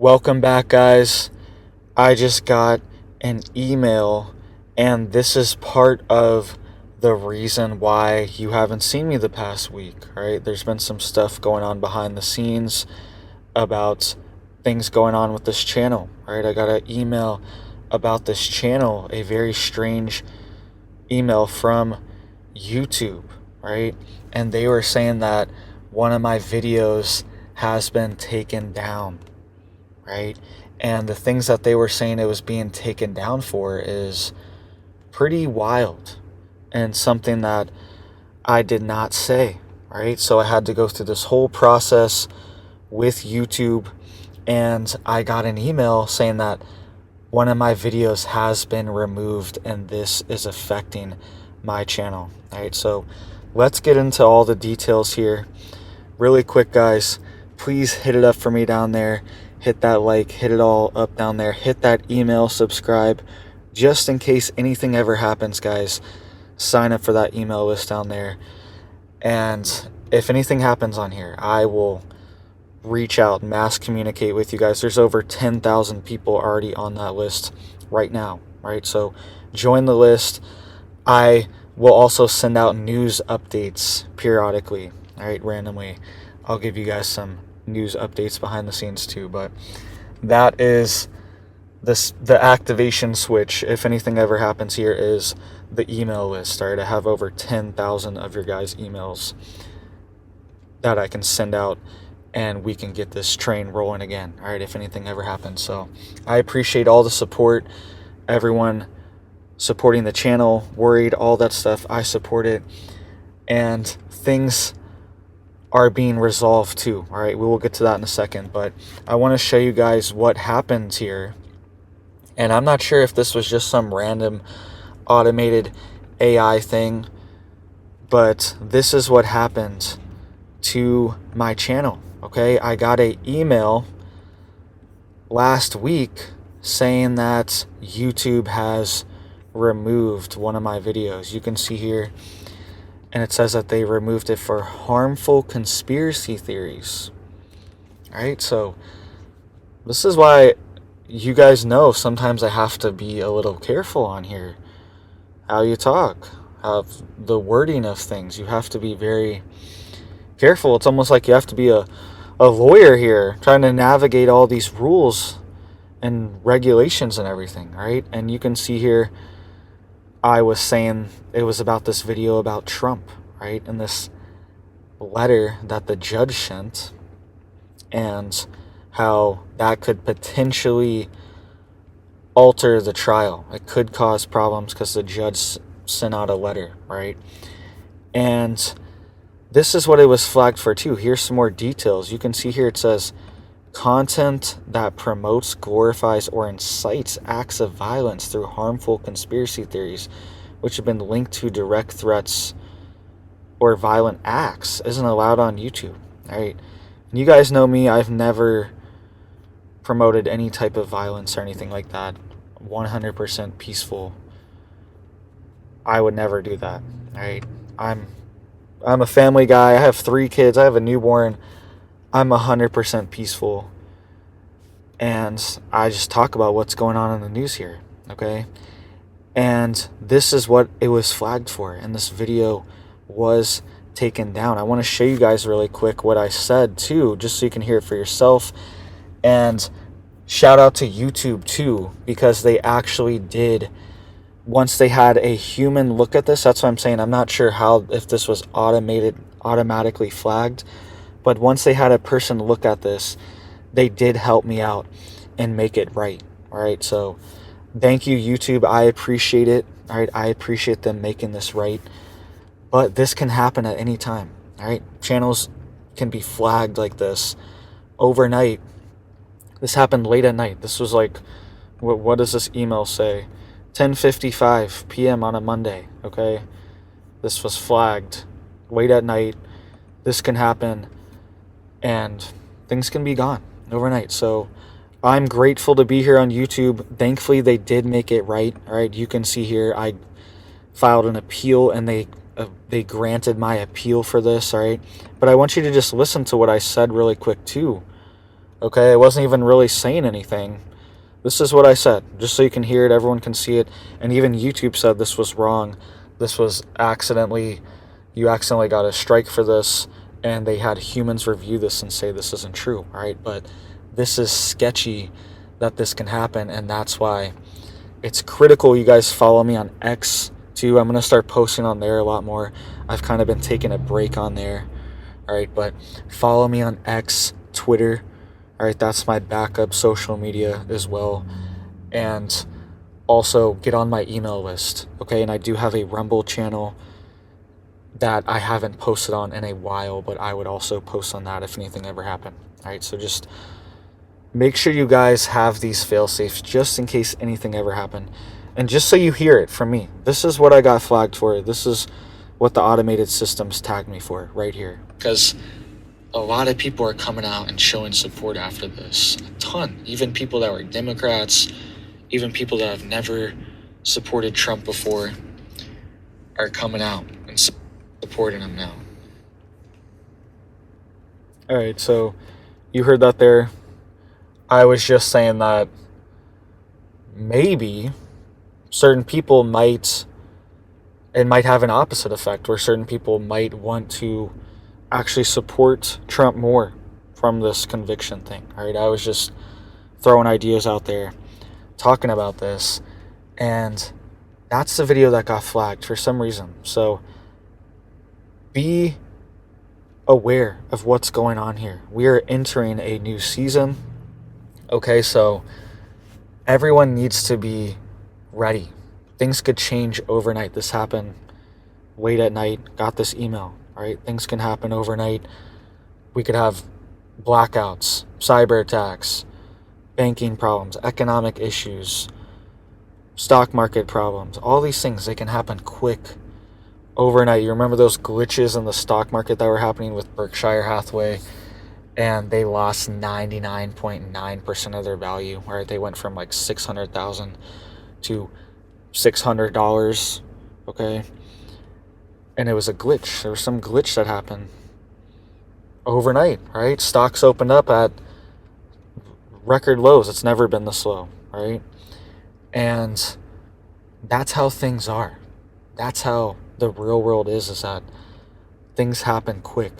Welcome back, guys. I just got an email, and this is part of the reason why you haven't seen me the past week, right? There's been some stuff going on behind the scenes about things going on with this channel, right? I got an email about this channel, a very strange email from YouTube, right? And they were saying that one of my videos has been taken down, right? And the things that they were saying it was being taken down for is pretty wild and something that I did not say, right? So I had to go through this whole process with YouTube, and I got an email saying that one of my videos has been removed and this is affecting my channel, right? So let's get into all the details here really quick, guys. Please hit it up for me down there. Hit that like, hit it all up down there, hit that email, subscribe, just in case anything ever happens, guys. Sign up for that email list down there, and if anything happens on here, I will reach out, mass communicate with you guys. There's over 10,000 people already on that list right now, right? So join the list. I will also send out news updates periodically, all right, randomly. I'll give you guys some news updates behind the scenes too, but that is the activation switch. If anything ever happens here, is the email list. All right, I have over 10,000 of your guys' emails that I can send out, and we can get this train rolling again, all right, if anything ever happens. So I appreciate all the support, everyone supporting the channel, worried, all that stuff. I support it, and things are being resolved too, all right? We will get to that in a second, but I want to show you guys what happened here. And I'm not sure if this was just some random automated AI thing, but this is what happened to my channel, okay? I got an email last week saying that YouTube has removed one of my videos. You can see here, and it says that they removed it for harmful conspiracy theories. All right, so this is why you guys know sometimes I have to be a little careful on here. How you talk, how the wording of things. You have to be very careful. It's almost like you have to be a lawyer here, trying to navigate all these rules and regulations and everything, right? And you can see here, I was saying it was about this video about Trump, right? And this letter that the judge sent, and how that could potentially alter the trial. It could cause problems because the judge sent out a letter, right? And this is what it was flagged for too. Here's some more details. You can see here it says content that promotes, glorifies, or incites acts of violence through harmful conspiracy theories, which have been linked to direct threats or violent acts, isn't allowed on YouTube. All right. And you guys know me. I've never promoted any type of violence or anything like that. 100% peaceful. I would never do that. All right. I'm a family guy. I have 3 kids. I have a newborn. I'm 100% peaceful, and I just talk about what's going on in the news here, okay? And this is what it was flagged for, and this video was taken down. I want to show you guys really quick what I said too, just so you can hear it for yourself. And shout out to YouTube too, because they actually did, once they had a human look at this. That's what I'm saying. I'm not sure how, if this was automatically flagged, but once they had a person look at this, they did help me out and make it right. All right, so thank you, YouTube. I appreciate it. All right, I appreciate them making this right. But this can happen at any time. All right, channels can be flagged like this overnight. This happened late at night. This was like, what does this email say? 10:55 p.m. on a Monday, okay? This was flagged late at night. This can happen, and things can be gone overnight. So I'm grateful to be here on YouTube. Thankfully, they did make it right. All right, you can see here I filed an appeal, and they granted my appeal for this. All right, but I want you to just listen to what I said really quick too. Okay, I wasn't even really saying anything. This is what I said, just so you can hear it, everyone can see it. And even YouTube said this was wrong. This was you accidentally got a strike for this, and they had humans review this and say this isn't true, all right? But this is sketchy that this can happen, and that's why it's critical you guys follow me on X too. I'm going to start posting on there a lot more. I've kind of been taking a break on there, all right? But follow me on X, Twitter, all right? That's my backup social media as well. And also get on my email list, okay? And I do have a Rumble channel that I haven't posted on in a while, but I would also post on that if anything ever happened, all right? So just make sure you guys have these fail-safes just in case anything ever happened. And just so you hear it from me, this is what I got flagged for. This is what the automated systems tagged me for right here. Because a lot of people are coming out and showing support after this. A ton. Even people that were Democrats, even people that have never supported Trump before are coming out and supporting him now. All right, so you heard that there. I was just saying that maybe certain people might have an opposite effect, where certain people might want to actually support Trump more from this conviction thing. All right, I was just throwing ideas out there, talking about this, and that's the video that got flagged for some reason. So be aware of what's going on here. We are entering a new season. Okay, so everyone needs to be ready. Things could change overnight. This happened late at night, got this email, all right? Things can happen overnight. We could have blackouts, cyber attacks, banking problems, economic issues, stock market problems. All these things, they can happen quick overnight. You remember those glitches in the stock market that were happening with Berkshire Hathaway? And they lost 99.9% of their value, right? They went from like 600,000 to $600, okay? And it was a glitch. There was some glitch that happened overnight, right? Stocks opened up at record lows. It's never been this low, right? And that's how things are. That's how the real world is that things happen quick.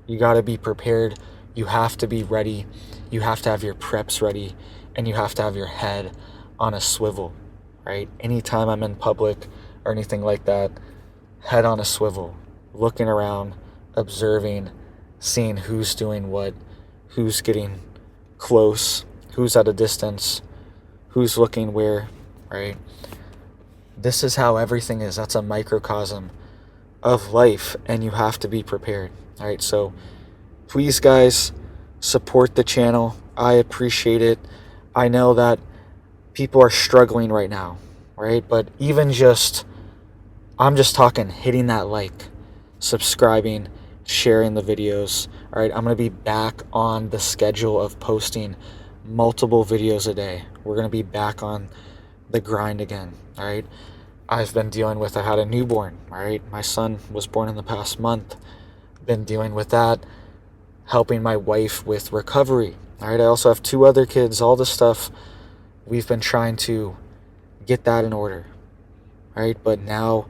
You got to be prepared. You have to be ready. You have to have your preps ready, and you have to have your head on a swivel, right? Anytime I'm in public or anything like that, head on a swivel, looking around, observing, seeing who's doing what, who's getting close, who's at a distance, who's looking where, right? This is how everything is. That's a microcosm of life, and you have to be prepared. All right, so please, guys, support the channel. I appreciate it. I know that people are struggling right now, right? But even I'm just talking hitting that like, subscribing, sharing the videos. All right, I'm going to be back on the schedule of posting multiple videos a day. We're going to be back on the grind again, all right? I had a newborn, all right? My son was born in the past month. Been dealing with that, helping my wife with recovery. All right, I also have 2 other kids. All this stuff, we've been trying to get that in order. All right, but now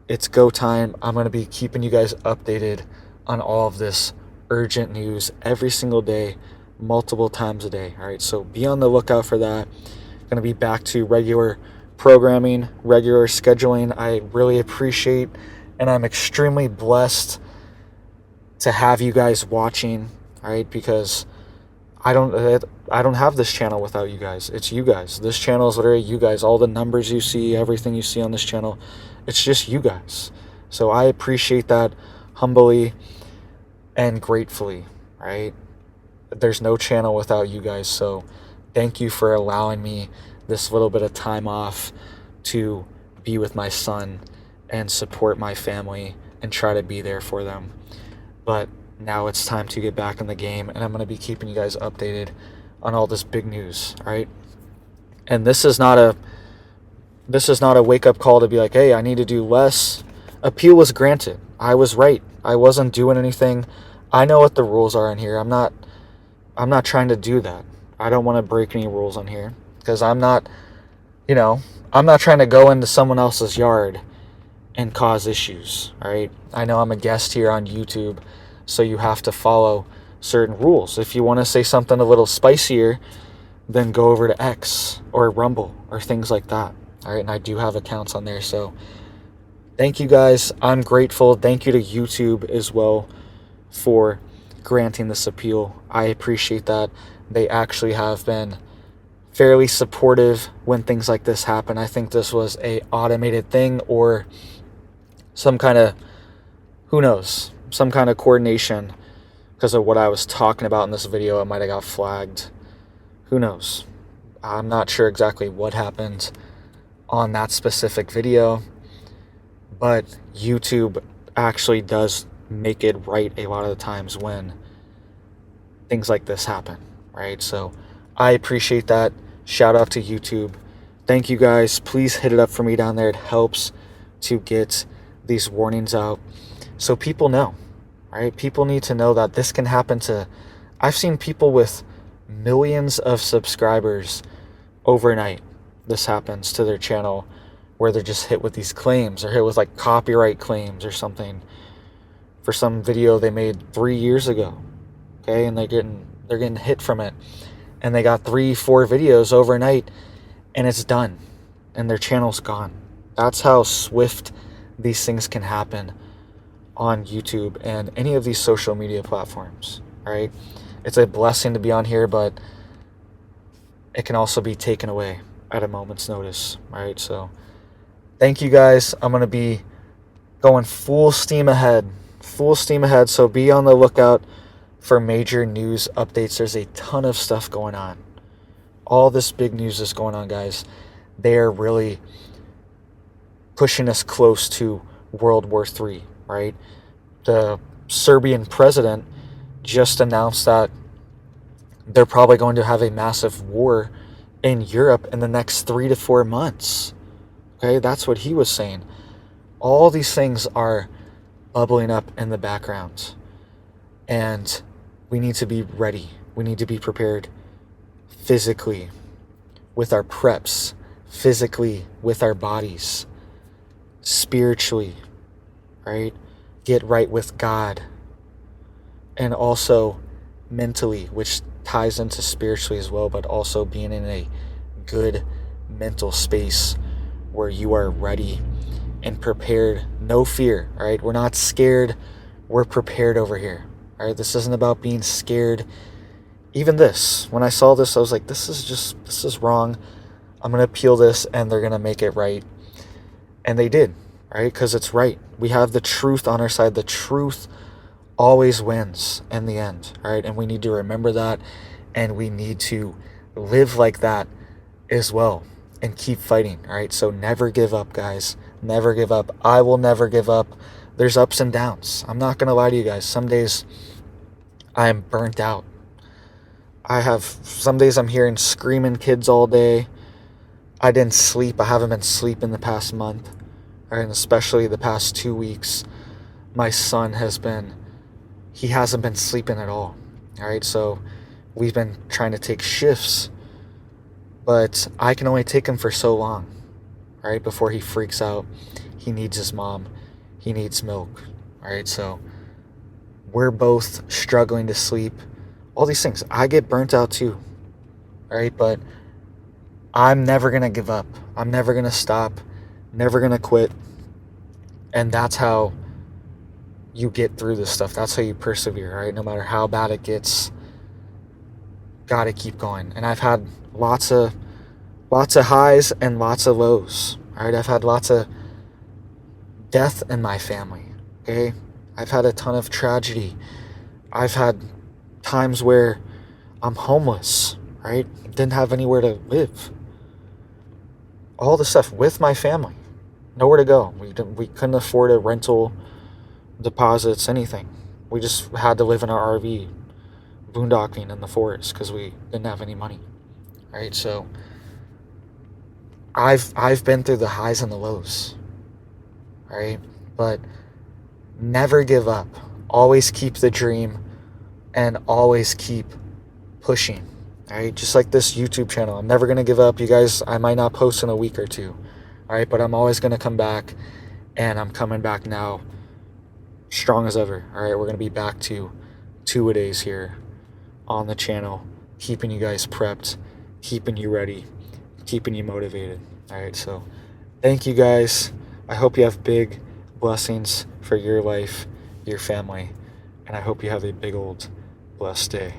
it's go time. I'm going to be keeping you guys updated on all of this urgent news every single day, multiple times a day. All right, so be on the lookout for that. Going to be back to regular programming, regular scheduling. I really appreciate, and I'm extremely blessed to have you guys watching, all right? Because I don't have this channel without you guys. It's you guys. This channel is literally you guys. All the numbers you see, everything you see on this channel, it's just you guys. So I appreciate that humbly and gratefully, right? There's no channel without you guys. So thank you for allowing me this little bit of time off to be with my son and support my family and try to be there for them. But now it's time to get back in the game, and I'm going to be keeping you guys updated on all this big news, all right? And this is not a wake-up call to be like, hey, I need to do less. Appeal was granted. I was right. I wasn't doing anything. I know what the rules are in here. I'm I'm not trying to do that. I don't want to break any rules on here because I'm not, you know, I'm not trying to go into someone else's yard and cause issues, right? I know I'm a guest here on YouTube, so you have to follow certain rules. If you want to say something a little spicier, then go over to X or Rumble or things like that. All right, and I do have accounts on there, so thank you guys. I'm grateful. Thank you to YouTube as well for granting this appeal. I appreciate that. They actually have been fairly supportive when things like this happen. I think this was a automated thing or some kind of, who knows, some kind of coordination because of what I was talking about in this video. It might have got flagged. Who knows? I'm not sure exactly what happened on that specific video, but YouTube actually does make it right a lot of the times when things like this happen, right? So I appreciate that. Shout out to YouTube. Thank you guys. Please hit it up for me down there. It helps to get these warnings out so people know, right? People need to know that this can happen to, I've seen people with millions of subscribers overnight. This happens to their channel where they're just hit with these claims or hit with like copyright claims or something for some video they made 3 years ago. Okay, and they're getting hit from it. And they got 3-4 videos overnight and it's done. And their channel's gone. That's how swift these things can happen on YouTube and any of these social media platforms, right? It's a blessing to be on here, but it can also be taken away at a moment's notice, right? So thank you guys. I'm going to be going full steam ahead. So be on the lookout for major news updates. There's a ton of stuff going on. All this big news is going on, guys. They are really pushing us close to World War III, right? The Serbian president just announced that they're probably going to have a massive war in Europe in the next 3 to 4 months. Okay, that's what he was saying. All these things are bubbling up in the background. And we need to be ready. We need to be prepared physically with our preps, physically with our bodies, spiritually, right? Get right with God. And also mentally, which ties into spiritually as well, but also being in a good mental space where you are ready and prepared. No fear, right? We're not scared. We're prepared over here. All right, this isn't about being scared. Even this, when I saw this, I was like, this is wrong. I'm going to appeal this and they're going to make it right. And they did, right? Because it's right. We have the truth on our side. The truth always wins in the end, right? And we need to remember that, and we need to live like that as well and keep fighting, all right? So never give up, guys. Never give up. I will never give up. There's ups and downs. I'm not going to lie to you guys. Some days I am burnt out. Some days I'm hearing screaming kids all day. I didn't sleep. I haven't been sleeping the past month, right? And especially the past 2 weeks. My son he hasn't been sleeping at all right? So we've been trying to take shifts, but I can only take him for so long, right? Before he freaks out. He needs his mom. He needs milk, right? So we're both struggling to sleep. All these things. I get burnt out too, right? But I'm never going to give up. I'm never going to stop. Never going to quit. And that's how you get through this stuff. That's how you persevere, right? No matter how bad it gets, gotta keep going. And I've had lots of highs and lots of lows, right? I've had lots of death in my family, okay? I've had a ton of tragedy. I've had times where I'm homeless, right? Didn't have anywhere to live. All the stuff with my family. Nowhere to go. We couldn't afford a rental, deposits, anything. We just had to live in our RV, boondocking in the forest because we didn't have any money, right? So I've been through the highs and the lows, right? But never give up. Always keep the dream and always keep pushing. All right, just like this YouTube channel, I'm never going to give up. You guys, I might not post in a week or two. All right, but I'm always going to come back, and I'm coming back now strong as ever. All right, we're going to be back to 2-a-days here on the channel, keeping you guys prepped, keeping you ready, keeping you motivated. All right, so thank you guys. I hope you have big blessings for your life, your family, and I hope you have a big old blessed day.